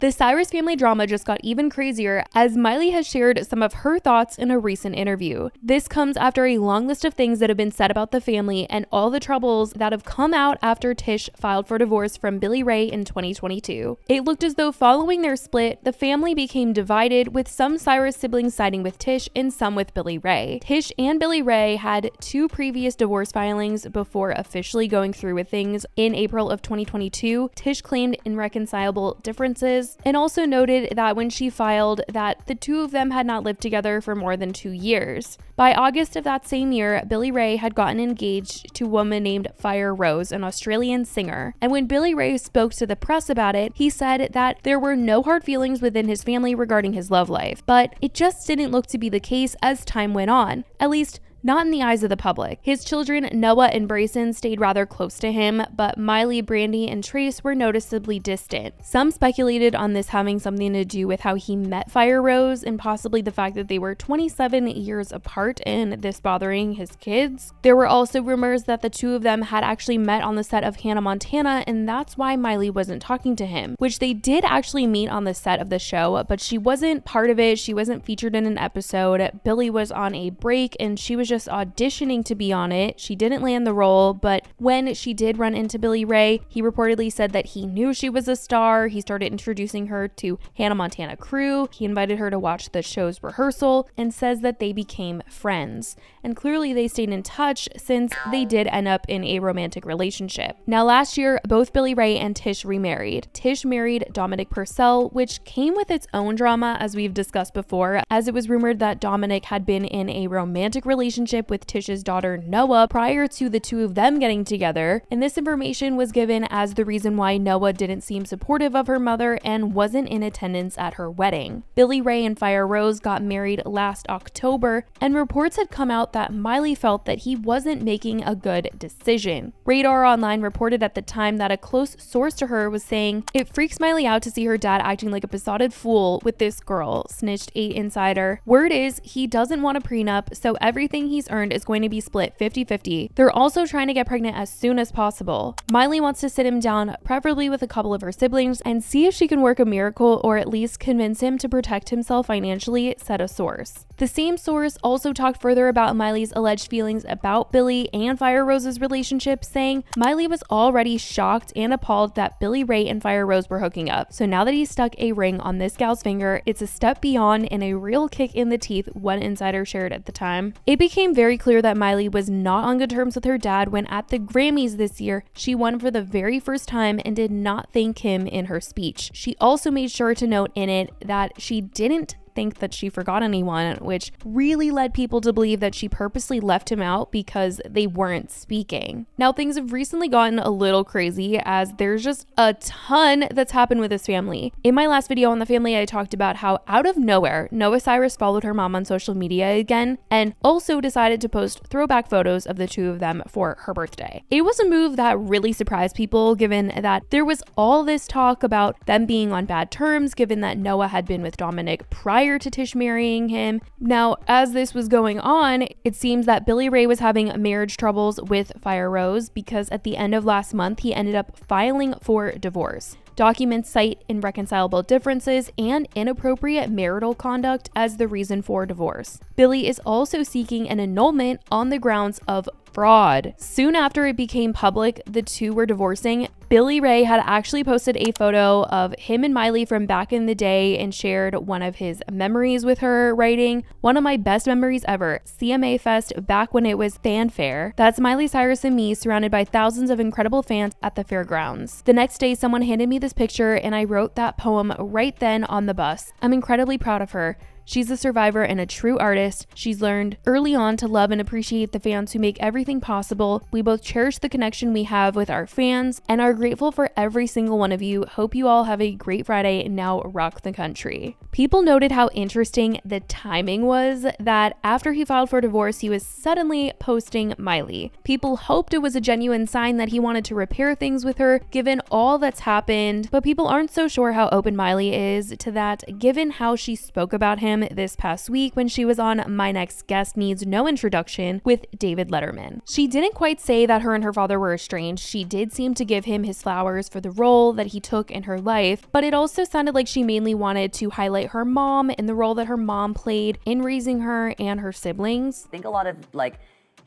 The Cyrus family drama just got even crazier as Miley has shared some of her thoughts in a recent interview. This comes after a long list of things that have been said about the family and all the troubles that have come out after Tish filed for divorce from Billy Ray in 2022. It looked as though following their split, the family became divided, with some Cyrus siblings siding with Tish and some with Billy Ray. Tish and Billy Ray had 2 previous divorce filings before officially going through with things. In April of 2022, Tish claimed irreconcilable differences and also noted that when she filed that the 2 of them had not lived together for more than 2 years. By August of that same year, Billy Ray had gotten engaged to a woman named Fire Rose, an Australian singer. And when Billy Ray spoke to the press about it, he said that there were no hard feelings within his family regarding his love life. But it just didn't look to be the case as time went on, at least not in the eyes of the public. His children, Noah and Brayson, stayed rather close to him, but Miley, Brandy, and Trace were noticeably distant. Some speculated on this having something to do with how he met Fire Rose and possibly the fact that they were 27 years apart and this bothering his kids. There were also rumors that the 2 of them had actually met on the set of Hannah Montana, and that's why Miley wasn't talking to him, which they did actually meet on the set of the show, but she wasn't part of it. She wasn't featured in an episode. Billy was on a break and she was just auditioning to be on it. She didn't land the role, but when she did run into Billy Ray, he reportedly said that he knew she was a star. He started introducing her to Hannah Montana crew. He invited her to watch the show's rehearsal and says that they became friends. And clearly they stayed in touch since they did end up in a romantic relationship. Now last year, both Billy Ray and Tish remarried. Tish married Dominic Purcell, which came with its own drama as we've discussed before, as it was rumored that Dominic had been in a romantic relationship with Tish's daughter Noah prior to the 2 of them getting together, and this information was given as the reason why Noah didn't seem supportive of her mother and wasn't in attendance at her wedding. Billy Ray and Fire Rose got married last October, and reports had come out that Miley felt that he wasn't making a good decision. Radar Online reported at the time that a close source to her was saying, "It freaks Miley out to see her dad acting like a besotted fool with this girl," snitched a insider. Word is he doesn't want a prenup, so everything he's earned is going to be split 50-50. They're also trying to get pregnant as soon as possible. Miley wants to sit him down, preferably with a couple of her siblings, and see if she can work a miracle or at least convince him to protect himself financially, said a source. The same source also talked further about Miley's alleged feelings about Billy and Fire Rose's relationship, saying Miley was already shocked and appalled that Billy Ray and Fire Rose were hooking up. So now that he's stuck a ring on this gal's finger, it's a step beyond and a real kick in the teeth, one insider shared at the time. It became very clear that Miley was not on good terms with her dad when at the Grammys this year, she won for the very first time and did not thank him in her speech. She also made sure to note in it that she didn't think that she forgot anyone, which really led people to believe that she purposely left him out because they weren't speaking. Now, things have recently gotten a little crazy as there's just a ton that's happened with this family. In my last video on the family, I talked about how out of nowhere, Noah Cyrus followed her mom on social media again and also decided to post throwback photos of the 2 of them for her birthday. It was a move that really surprised people, given that there was all this talk about them being on bad terms, given that Noah had been with Dominic prior to Tish marrying him. Now, as this was going on, it seems that Billy Ray was having marriage troubles with Fire Rose because at the end of last month, he ended up filing for divorce. Documents cite irreconcilable differences and inappropriate marital conduct as the reason for divorce. Billy is also seeking an annulment on the grounds of fraud. Soon after it became public the 2 were divorcing, Billy Ray had actually posted a photo of him and Miley from back in the day and shared one of his memories with her, writing, "One of my best memories ever, CMA Fest back when it was fanfare. That's Miley Cyrus and me surrounded by thousands of incredible fans at the fairgrounds. The next day someone handed me this picture and I wrote that poem right then on the bus. I'm incredibly proud of her. She's a survivor and a true artist. She's learned early on to love and appreciate the fans who make everything possible. We both cherish the connection we have with our fans and are grateful for every single one of you. Hope you all have a great Friday and now rock the country." People noted how interesting the timing was, that after he filed for divorce, he was suddenly posting Miley. People hoped it was a genuine sign that he wanted to repair things with her, given all that's happened, but people aren't so sure how open Miley is to that, given how she spoke about him this past week when she was on My Next Guest Needs No Introduction with David Letterman. She didn't quite say that her and her father were estranged. She did seem to give him his flowers for the role that he took in her life, but it also sounded like she mainly wanted to highlight her mom and the role that her mom played in raising her and her siblings. I think a lot of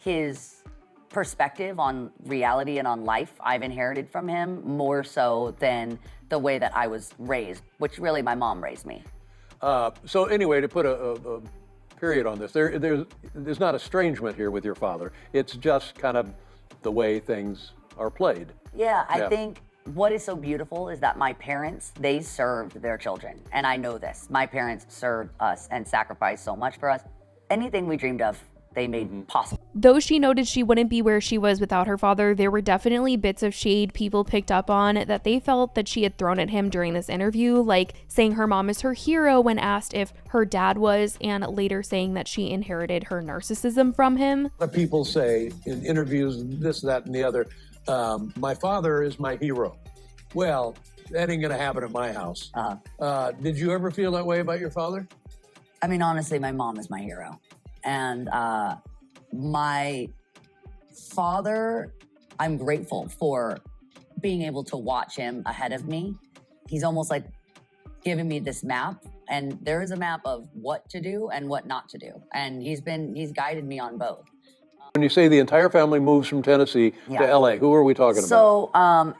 his perspective on reality and on life I've inherited from him more so than the way that I was raised, which really my mom raised me. So anyway, to put a period on this, there's not estrangement here with your father. It's just kind of the way things are played. Yeah, I think what is so beautiful is that my parents, they served their children. And I know this. My parents served us and sacrificed so much for us. Anything we dreamed of, they made possible. Though she noted she wouldn't be where she was without her father, there were definitely bits of shade people picked up on that they felt that she had thrown at him during this interview, like saying her mom is her hero when asked if her dad was, and later saying that she inherited her narcissism from him. People say in interviews, this, that, and the other, my father is my hero. Well, that ain't gonna happen at my house. Did you ever feel that way about your father? I mean, honestly, my mom is my hero. And my father, I'm grateful for being able to watch him ahead of me. He's almost like giving me this map, and there is a map of what to do and what not to do. And he's guided me on both. When you say the entire family moves from Tennessee to LA, who are we talking about? So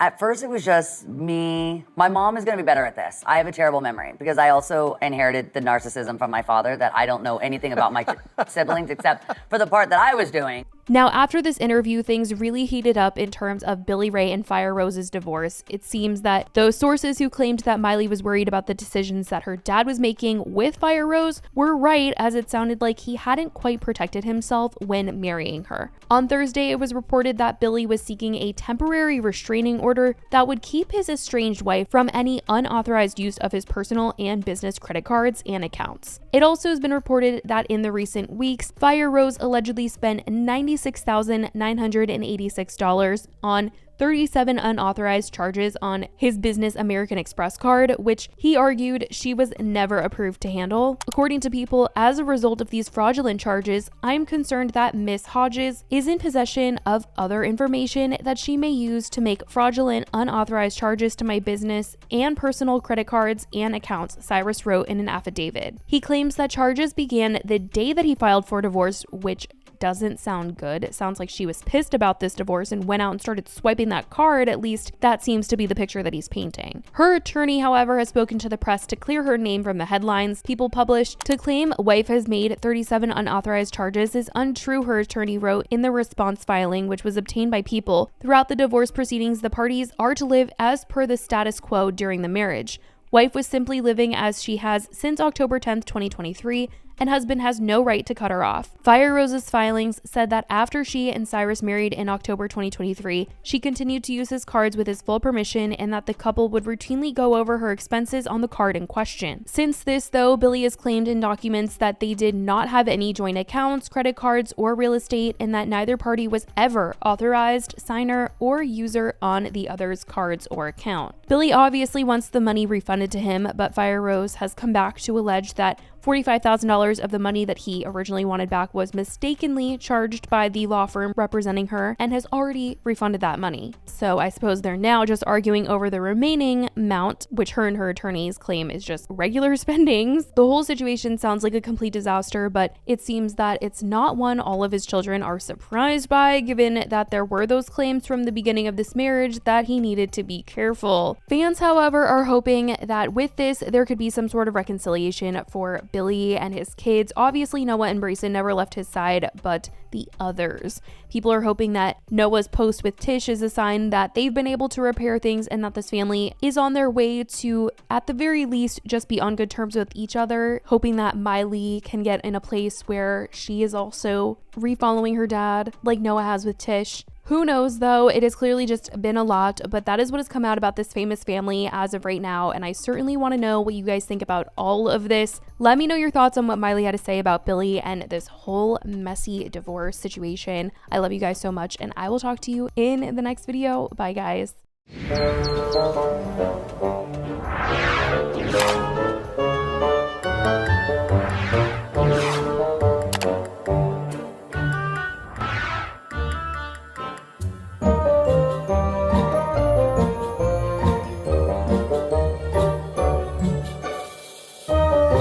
at first it was just me. My mom is going to be better at this. I have a terrible memory because I also inherited the narcissism from my father that I don't know anything about my siblings except for the part that I was doing. Now, after this interview, things really heated up in terms of Billy Ray and Fire Rose's divorce. It seems that those sources who claimed that Miley was worried about the decisions that her dad was making with Fire Rose were right, as it sounded like he hadn't quite protected himself when marrying her. On Thursday, it was reported that Billy was seeking a temporary restraining order that would keep his estranged wife from any unauthorized use of his personal and business credit cards and accounts. It also has been reported that in the recent weeks, Fire Rose allegedly spent $96,986 on 37 unauthorized charges on his business American Express card, which he argued she was never approved to handle. According to People, as a result of these fraudulent charges, I'm concerned that Miss Hodges is in possession of other information that she may use to make fraudulent unauthorized charges to my business and personal credit cards and accounts, Cyrus wrote in an affidavit. He claims that charges began the day that he filed for divorce, which doesn't sound good. It sounds like she was pissed about this divorce and went out and started swiping that card. At least that seems to be the picture that he's painting. Her attorney, however, has spoken to the press to clear her name from the headlines People published. To claim wife has made 37 unauthorized charges is untrue, her attorney wrote in the response filing, which was obtained by People. Throughout the divorce proceedings, the parties are to live as per the status quo during the marriage. Wife was simply living as she has since October 10th, 2023, and husband has no right to cut her off. Fire Rose's filings said that after she and Cyrus married in October 2023, she continued to use his cards with his full permission and that the couple would routinely go over her expenses on the card in question. Since this, though, Billy has claimed in documents that they did not have any joint accounts, credit cards, or real estate, and that neither party was ever authorized signer or user on the other's cards or account. Billy obviously wants the money refunded to him, but Fire Rose has come back to allege that $45,000 of the money that he originally wanted back was mistakenly charged by the law firm representing her and has already refunded that money. So I suppose they're now just arguing over the remaining amount, which her and her attorneys claim is just regular spendings. The whole situation sounds like a complete disaster, but it seems that it's not one all of his children are surprised by, given that there were those claims from the beginning of this marriage that he needed to be careful. Fans, however, are hoping that with this, there could be some sort of reconciliation for Billy and his kids. Obviously, Noah and Brayson never left his side, but the others. People are hoping that Noah's post with Tish is a sign that they've been able to repair things and that this family is on their way to, at the very least, just be on good terms with each other. Hoping that Miley can get in a place where she is also refollowing her dad, like Noah has with Tish. Who knows though? It has clearly just been a lot, but that is what has come out about this famous family as of right now, and I certainly want to know what you guys think about all of this. Let me know your thoughts on what Miley had to say about Billy and this whole messy divorce situation. I love you guys so much, and I will talk to you in the next video. Bye guys.